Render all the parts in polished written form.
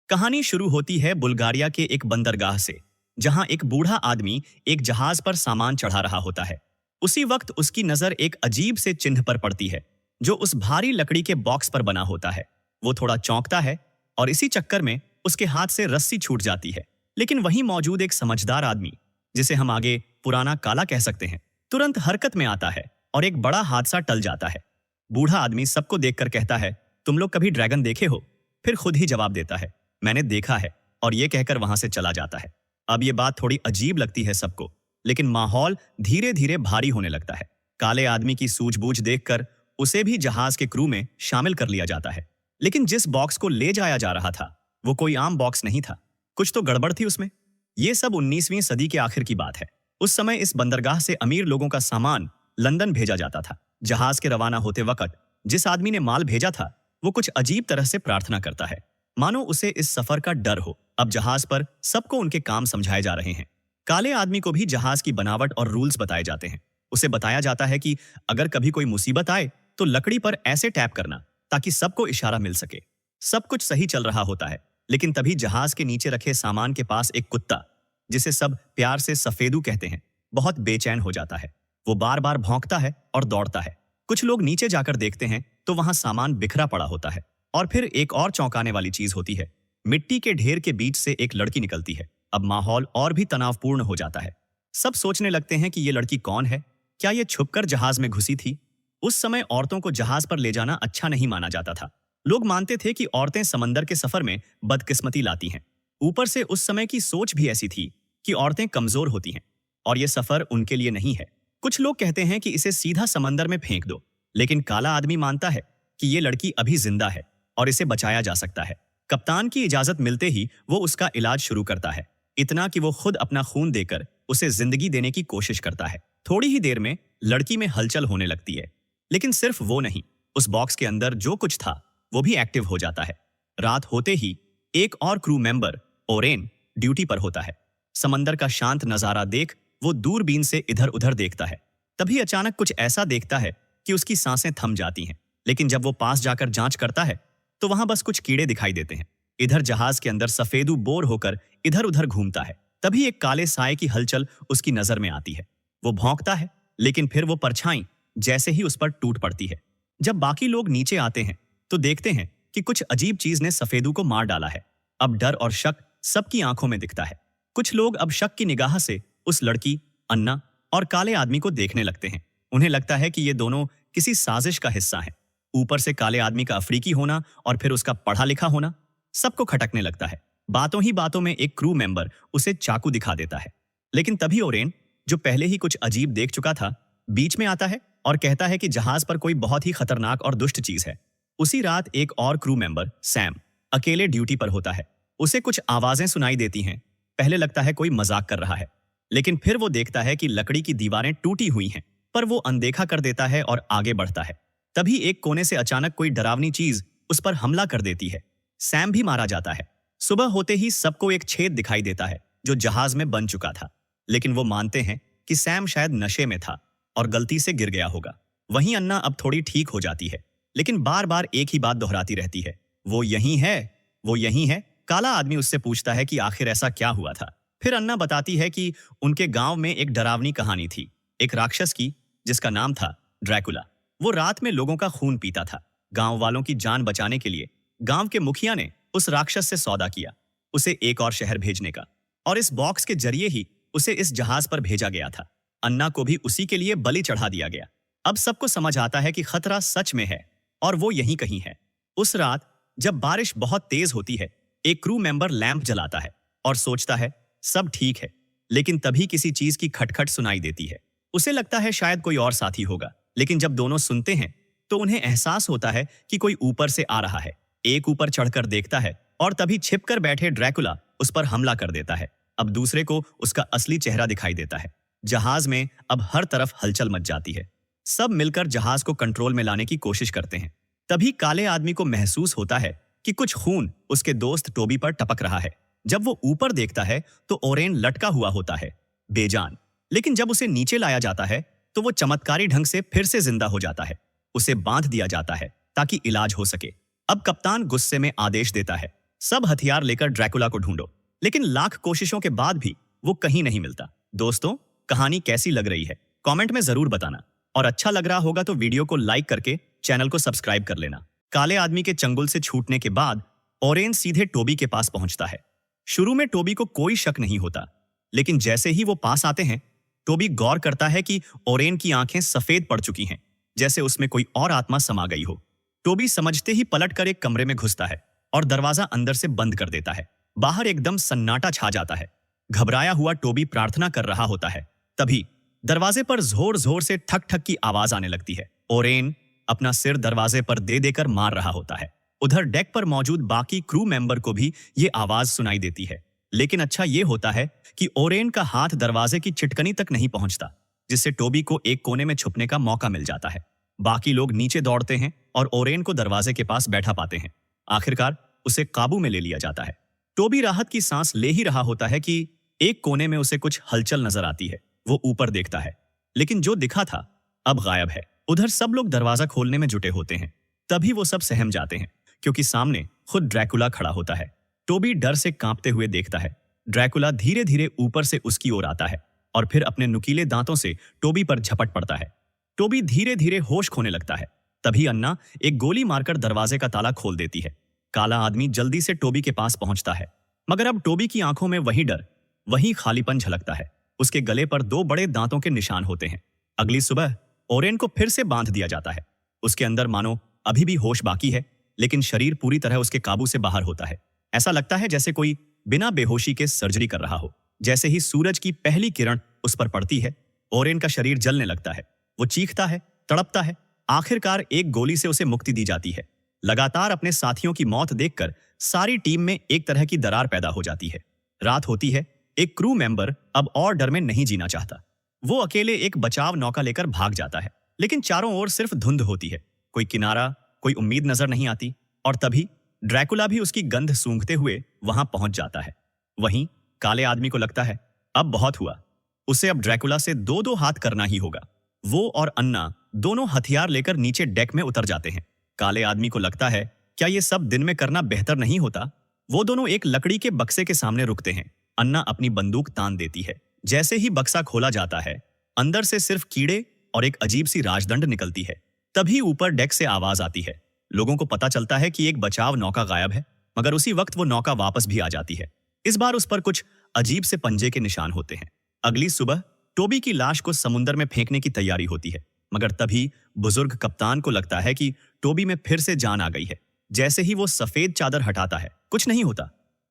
कहानी शुरू होती है बुल्गारिया के एक बंदरगाह से, जहां एक बूढ़ा आदमी एक जहाज पर सामान चढ़ा रहा होता है। उसी वक्त उसकी नजर एक अजीब से चिन्ह पर पड़ती है, जो उस भारी लकड़ी के बॉक्स पर बना होता है। वो थोड़ा चौंकता है और इसी चक्कर में उसके हाथ से रस्सी छूट जाती है। लेकिन वहीं मौजूद एक समझदार आदमी, जिसे हम आगे पुराना काला कह सकते हैं, तुरंत हरकत में आता है और एक बड़ा हादसा टल जाता है। बूढ़ा आदमी सबको देखकर कहता है, तुम लोग कभी ड्रैगन देखे हो? फिर खुद ही जवाब देता है, मैंने देखा है, और ये कहकर वहां से चला जाता है। अब ये बात थोड़ी अजीब लगती है सबको, लेकिन माहौल धीरे धीरे भारी होने लगता है। काले आदमी की सूझबूझ देखकर उसे भी जहाज के क्रू में शामिल कर लिया जाता है। लेकिन जिस बॉक्स को ले जाया जा रहा था, वो कोई आम बॉक्स नहीं था। कुछ तो गड़बड़ थी उसमें। ये सब 19वीं सदी के आखिर की बात है। उस समय इस बंदरगाह से अमीर लोगों का सामान लंदन भेजा जाता था। जहाज के रवाना होते वक्त जिस आदमी ने माल भेजा था, वो कुछ अजीब तरह से प्रार्थना करता है, मानो उसे इस सफर का डर हो। अब जहाज पर सबको उनके काम समझाए जा रहे हैं। काले आदमी को भी जहाज की बनावट और रूल्स बताए जाते हैं। उसे बताया जाता है कि अगर कभी कोई मुसीबत आए तो लकड़ी पर ऐसे टैप करना ताकि सबको इशारा मिल सके। सब कुछ सही चल रहा होता है, लेकिन तभी जहाज के नीचे रखे सामान के पास एक कुत्ता, जिसे सब प्यार से सफेदू कहते हैं, बहुत बेचैन हो जाता है। वो बार बार भौंकता है और दौड़ता है। कुछ लोग नीचे जाकर देखते हैं तो वहां सामान बिखरा पड़ा होता है। और फिर एक और चौंकाने वाली चीज होती है। मिट्टी के ढेर के बीच से एक लड़की निकलती है। अब माहौल और भी तनावपूर्ण हो जाता है। सब सोचने लगते हैं कि ये लड़की कौन है? क्या ये छुपकर जहाज में घुसी थी? उस समय औरतों को जहाज पर ले जाना अच्छा नहीं माना जाता था। लोग मानते थे कि औरतें समंदर के सफर में बदकिस्मती लाती हैं। ऊपर से उस समय की सोच भी ऐसी थी कि औरतें कमजोर होती हैं और ये सफर उनके लिए नहीं है। कुछ लोग कहते हैं कि इसे सीधा समंदर में फेंक दो, लेकिन काला आदमी मानता है कि ये लड़की अभी जिंदा है और इसे बचाया जा सकता है। कप्तान की इजाजत मिलते ही वो उसका इलाज शुरू करता है, इतना कि वो खुद अपना खून देकर उसे जिंदगी देने की कोशिश करता है। थोड़ी ही देर में लड़की में हलचल होने लगती है, लेकिन सिर्फ वो नहीं, उस बॉक्स के अंदर जो कुछ था वो भी एक्टिव हो जाता है। रात होते ही एक और क्रू मेंबर, ओरेन, ड्यूटी पर होता है। समंदर का शांत नजारा देख वो दूरबीन से इधर उधर देखता है। तभी अचानक कुछ ऐसा देखता है कि उसकी सांसें थम जाती हैं। लेकिन जब वो पास जाकर जांच करता है तो वहां बस कुछ कीड़े दिखाई देते हैं। इधर जहाज के अंदर सफेदू बोर होकर इधर उधर घूमता है। तभी एक काले साए की हलचल उसकी नजर में आती है। वो भौंकता है, लेकिन फिर वो परछाई जैसे ही उस पर टूट पड़ती है। जब बाकी लोग नीचे आते हैं तो देखते हैं कि कुछ अजीब चीज ने सफेदू को मार डाला है। अब डर और शक सबकी आंखों में दिखता है। कुछ लोग अब शक की निगाह से उस लड़की, अन्ना और काले आदमी को देखने लगते हैं। उन्हें लगता है कि ये दोनों किसी साजिश का हिस्सा हैं। ऊपर से काले आदमी का अफ्रीकी होना और फिर उसका पढ़ा लिखा होना सबको खटकने लगता है। बातों ही बातों में एक क्रू मेंबर उसे चाकू दिखा देता है। लेकिन तभी ओरेन, जो पहले ही कुछ अजीब देख चुका था, बीच में आता है और कहता है कि जहाज पर कोई बहुत ही खतरनाक और दुष्ट चीज है। उसी रात एक और क्रू मेंबर, सैम, अकेले ड्यूटी पर होता है। उसे कुछ आवाजें सुनाई देती हैं। पहले लगता है कोई मजाक कर रहा है, लेकिन फिर वो देखता है कि लकड़ी की दीवारें टूटी हुई हैं, पर वो अनदेखा कर देता है और आगे बढ़ता है। तभी एक कोने से अचानक कोई डरावनी चीज उस पर हमला कर देती है। सैम भी मारा जाता है। सुबह होते ही सबको एक छेद दिखाई देता है जो जहाज में बन चुका था, लेकिन वो मानते हैं कि सैम शायद नशे में था और गलती से गिर गया होगा। वहीं अन्ना अब थोड़ी ठीक हो जाती है, लेकिन बार बार एक ही बात दोहराती रहती है, वो यहीं है, वो यहीं है। काला आदमी उससे पूछता है कि आखिर ऐसा क्या हुआ था। फिर अन्ना बताती है कि उनके गांव में एक डरावनी कहानी थी, एक राक्षस की जिसका नाम था ड्रैकुला। वो रात में लोगों का खून पीता था। गांव वालों की जान बचाने के लिए गांव के मुखिया ने उस राक्षस से सौदा किया, उसे एक और शहर भेजने का, और इस बॉक्स के जरिए ही उसे इस जहाज पर भेजा गया था। अन्ना को भी उसी के लिए बलि चढ़ा दिया गया। अब सबको समझ आता है कि खतरा सच में है और वो यहीं कहीं है। उस रात जब बारिश बहुत तेज होती है, एक क्रू मेंबर लैंप जलाता है और सोचता है सब ठीक है, लेकिन तभी किसी चीज की खटखट सुनाई देती है। उसे लगता है शायद कोई और साथी होगा, लेकिन जब दोनों सुनते हैं तो उन्हें एहसास होता है कि कोई ऊपर से आ रहा है। एक ऊपर चढ़कर देखता है और तभी छिपकर बैठे ड्रैकुला उस पर हमला कर देता है। अब दूसरे को उसका असली चेहरा दिखाई देता है। जहाज में अब हर तरफ हलचल मच जाती है। सब मिलकर जहाज को कंट्रोल में लाने की कोशिश करते हैं। तभी काले आदमी को महसूस होता है कि कुछ खून उसके दोस्त टोबी पर टपक रहा है। जब वो ऊपर देखता है तो ओरेन लटका हुआ होता है, बेजान। लेकिन जब उसे नीचे लाया जाता है तो वो चमत्कारी ढंग से फिर से जिंदा हो जाता है। उसे बांध दिया जाता है ताकि इलाज हो सके। अब कप्तान गुस्से में आदेश देता है, सब हथियार लेकर ड्रैकुला को ढूंढो, लेकिन लाख कोशिशों के बाद भी वो कहीं नहीं मिलता। दोस्तों, कहानी कैसी लग रही है कमेंट में जरूर बताना, और अच्छा लग रहा होगा तो वीडियो को लाइक करके चैनल को सब्सक्राइब कर लेना। काले आदमी के चंगुल से छूटने के बाद ओरेन सीधे टोबी के पास पहुंचता है। शुरू में टोबी को कोई शक नहीं होता, लेकिन जैसे ही वो पास आते हैं, टोबी गौर करता है कि ओरेन की आंखें सफेद पड़ चुकी हैं, जैसे उसमें कोई और आत्मा समा गई हो। टोबी समझते ही पलटकर एक कमरे में घुसता है और दरवाजा अंदर से बंद कर देता है। बाहर एकदम सन्नाटा छा जाता है। घबराया हुआ टोबी प्रार्थना कर रहा होता है। तभी दरवाजे पर जोर जोर से ठक ठक की आवाज आने लगती है। ओरेन अपना सिर दरवाजे पर दे देकर मार रहा होता है। उधर डेक पर मौजूद बाकी क्रू मेंबर को भी ये आवाज सुनाई देती है, लेकिन अच्छा ये होता है कि ओरेन का हाथ दरवाजे की चिटकनी तक नहीं पहुंचता, जिससे टोबी को एक कोने में छुपने का मौका मिल जाता है। बाकी लोग नीचे दौड़ते हैं और ओरेन को दरवाजे के पास बैठा पाते हैं। आखिरकार उसे काबू में ले लिया जाता है। टोबी राहत की सांस ले ही रहा होता है कि एक कोने में उसे कुछ हलचल नजर आती है। वो ऊपर देखता है, लेकिन जो दिखा था अब गायब है। उधर सब लोग दरवाजा खोलने में जुटे होते हैं। तभी वो सब सहम जाते हैं, क्योंकि सामने खुद ड्रैकुला खड़ा होता है। टोबी डर से कांपते हुए देखता है। ड्रैकुला धीरे धीरे ऊपर से उसकी ओर आता है और फिर अपने नुकीले दांतों से टोबी पर झपट पड़ता है। टोबी धीरे धीरे होश खोने लगता है। तभी अन्ना एक गोली मारकर दरवाजे का ताला खोल देती है। काला आदमी जल्दी से टोबी के पास पहुंचता है, मगर अब टोबी की आंखों में वही डर, वही खालीपन झलकता है। उसके गले पर 2 बड़े दांतों के निशान होते हैं। अगली सुबह ओरेन को फिर से बांध दिया जाता है। उसके अंदर मानो अभी भी होश बाकी है, लेकिन शरीर पूरी तरह उसके काबू से बाहर होता है। ऐसा लगता है जैसे कोई बिना बेहोशी के सर्जरी कर रहा हो। जैसे ही सूरज की पहली किरण उस पर पड़ती है, ओरेन का शरीर जलने लगता है। वो चीखता है, तड़पता है। आखिरकार एक गोली से उसे मुक्ति दी जाती है। लगातार अपने साथियों की मौत देखकर सारी टीम में एक तरह की दरार पैदा हो जाती है। रात होती है। एक क्रू मेंबर अब और डर में नहीं जीना चाहता। वो अकेले एक बचाव नौका लेकर भाग जाता है, लेकिन चारों ओर सिर्फ धुंध होती है। कोई किनारा, कोई उम्मीद नजर नहीं आती। और तभी ड्रैकुला भी उसकी गंध सूंघते हुए वहां पहुंच जाता है। वहीं काले आदमी को लगता है अब बहुत हुआ, उसे अब ड्रैकुला से 2-2 हाथ करना ही होगा। वो और अन्ना दोनों हथियार लेकर नीचे डेक में उतर जाते हैं। काले आदमी को लगता है क्या ये सब दिन में करना बेहतर नहीं होता। वो दोनों एक लकड़ी के बक्से के सामने रुकते हैं। अन्ना अपनी बंदूक तान देती है। जैसे ही बक्सा खोला जाता है, अंदर से सिर्फ कीड़े और एक अजीब सी राजदंड निकलती है। तभी ऊपर डेक से आवाज आती है। लोगों को पता चलता है कि एक बचाव नौका गायब है, मगर उसी वक्त वो नौका वापस भी आ जाती है। इस बार उस पर कुछ अजीब से पंजे के निशान होते हैं। अगली सुबह टोबी की लाश को समुद्र में फेंकने की तैयारी होती है, मगर तभी बुजुर्ग कप्तान को लगता है कि टोबी में फिर से जान आ गई है। जैसे ही वो सफेद चादर हटाता है, कुछ नहीं होता,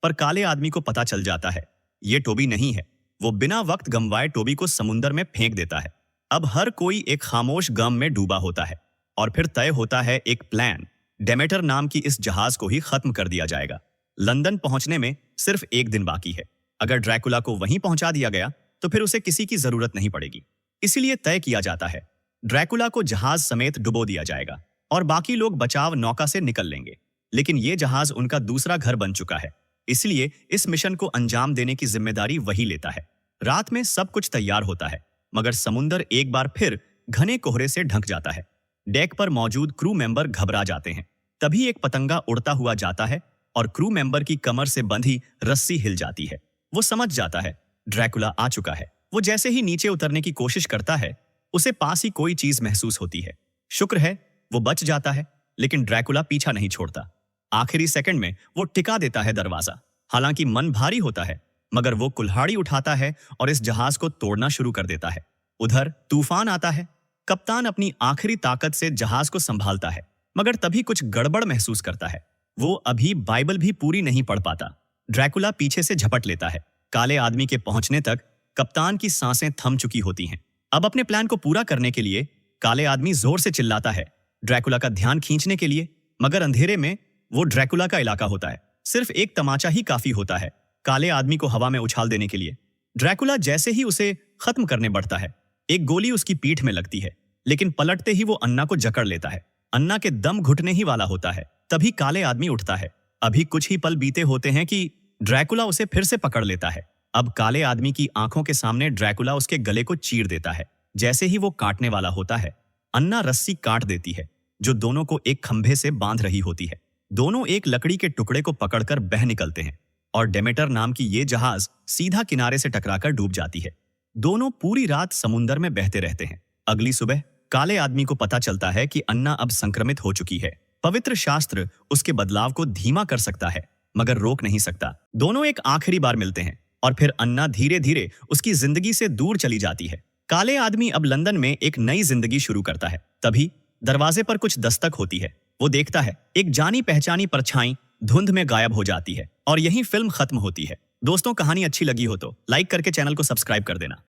पर काले आदमी को पता चल जाता है ये टोबी नहीं है। वो बिना वक्त गंवाए टोबी को समुद्र में फेंक देता है। अब हर कोई एक खामोश गम में डूबा होता है और फिर तय होता है एक प्लान। डेमेटर नाम की इस जहाज को ही खत्म कर दिया जाएगा। लंदन पहुंचने में सिर्फ 1 दिन बाकी है। अगर ड्रैकुला को वहीं पहुंचा दिया गया तो फिर उसे किसी की जरूरत नहीं पड़ेगी। इसीलिए तय किया जाता है ड्रैकुला को जहाज समेत डुबो दिया जाएगा और बाकी लोग बचाव नौका से निकल लेंगे। लेकिन ये जहाज उनका दूसरा घर बन चुका है, इसलिए इस मिशन को अंजाम देने की जिम्मेदारी वही लेता है। रात में सब कुछ तैयार होता है, मगर समुद्र एक बार फिर घने कोहरे से ढक जाता है। डेक पर मौजूद क्रू मेंबर घबरा जाते हैं। तभी एक पतंगा उड़ता हुआ जाता है और क्रू मेंबर की कमर से बंधी रस्सी हिल जाती है। वो समझ जाता है ड्रैकुला आ चुका है। वो जैसे ही नीचे उतरने की कोशिश करता है, उसे पास ही कोई चीज महसूस होती है। शुक्र है वो बच जाता है, लेकिन ड्रैकुला पीछा नहीं छोड़ता। आखिरी सेकंड में वो टिका देता है दरवाजा। हालांकि मन भारी होता है, मगर वो कुल्हाड़ी उठाता है और इस जहाज को तोड़ना शुरू कर देता है। उधर तूफान आता है। कप्तान अपनी आखिरी ताकत से जहाज को संभालता है, मगर तभी कुछ गड़बड़ महसूस करता है। वो अभी बाइबल भी पूरी नहीं पढ़ पाता। ड्रैकुला पीछे से झपट लेता है। काले आदमी के पहुंचने तक कप्तान की सांसें थम चुकी होती हैं। अब अपने प्लान को पूरा करने के लिए काले आदमी जोर से चिल्लाता है, ड्रैकुला का ध्यान खींचने के लिए, मगर अंधेरे में वो ड्रैकुला का इलाका होता है। सिर्फ एक तमाचा ही काफी होता है काले आदमी को हवा में उछाल देने के लिए। ड्रैकुला जैसे ही उसे खत्म करने बढ़ता है, एक गोली उसकी पीठ में लगती है, लेकिन पलटते ही वो अन्ना को जकड़ लेता है। अन्ना के दम घुटने ही वाला होता है। तभी काले आदमी उठता है। अभी कुछ ही पल बीते होते हैं कि ड्रैकुला उसे फिर से पकड़ लेता है। अब काले आदमी की आंखों के सामने ड्रैकुला उसके गले को चीर देता है। जैसे ही वो काटने वाला होता है, अन्ना रस्सी काट देती है जो दोनों को एक खंभे से बांध रही होती है। दोनों एक लकड़ी के टुकड़े को पकड़कर बह निकलते हैं और डेमेटर नाम की ये जहाज सीधा किनारे से टकराकर डूब जाती है। दोनों पूरी रात समुंदर में बहते रहते हैं। अगली सुबह काले आदमी को पता चलता है कि अन्ना अब संक्रमित हो चुकी है। पवित्र शास्त्र उसके बदलाव को धीमा कर सकता है मगर रोक नहीं सकता। दोनों एक आखिरी बार मिलते हैं और फिर अन्ना धीरे धीरे उसकी जिंदगी से दूर चली जाती है। काले आदमी अब लंदन में एक नई जिंदगी शुरू करता है। तभी दरवाजे पर कुछ दस्तक होती है। वो देखता है एक जानी पहचानी परछाई धुंध में गायब हो जाती है और यहीं फिल्म खत्म होती है। दोस्तों, कहानी अच्छी लगी हो तो लाइक करके चैनल को सब्सक्राइब कर देना।